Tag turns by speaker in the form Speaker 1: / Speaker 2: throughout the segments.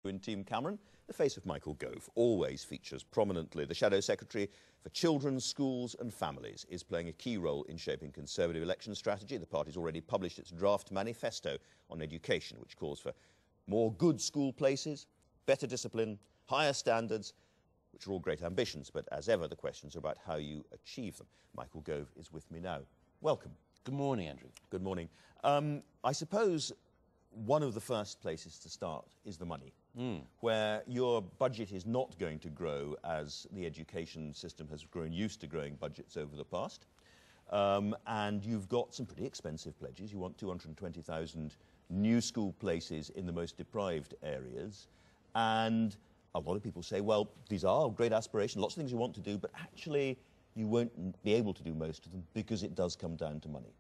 Speaker 1: In Team Cameron, the face of Michael Gove always features prominently. The Shadow Secretary for Children, Schools and Families is playing a key role in shaping Conservative election strategy. The party's already published its draft manifesto on education, which calls for more good school places, better discipline, higher standards, which are all great ambitions, but as ever, the questions are about how you achieve them. Michael Gove is with me now. Welcome.
Speaker 2: Good morning, Andrew.
Speaker 1: Good morning. I suppose one of the first places to start is the money, where your budget is not going to grow as the education system has grown used to growing budgets over the past. And you've got some pretty expensive pledges. You want 220,000 new school places in the most deprived areas. And a lot of people say, well, these are great aspirations, lots of things you want to do, but actually you won't be able to do most of them because it does come down to money.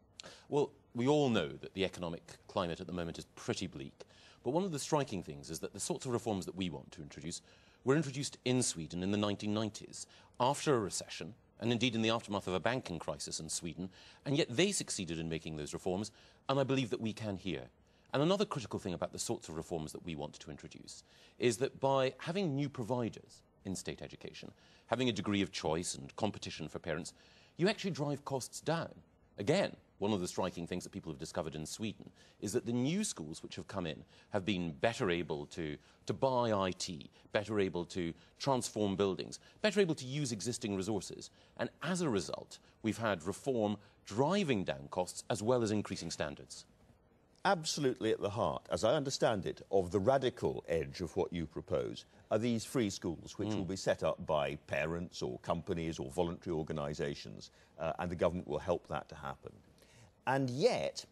Speaker 2: Well, we all know that the economic climate at the moment is pretty bleak. But one of the striking things is that the sorts of reforms that we want to introduce were introduced in Sweden in the 1990s, after a recession, and indeed in the aftermath of a banking crisis in Sweden, and yet they succeeded in making those reforms, and I believe that we can here. And another critical thing about the sorts of reforms that we want to introduce is that by having new providers in state education, having a degree of choice and competition for parents, you actually drive costs down. Again, one of the striking things that people have discovered in Sweden is that the new schools which have come in have been better able to buy IT, better able to transform buildings, better able to use existing resources. And as a result, we've had reform driving down costs as well as increasing standards.
Speaker 1: Absolutely at the heart, as I understand it, of the radical edge of what you propose are these free schools which will be set up by parents or companies or voluntary organisations, and the government will help that to happen. And yet,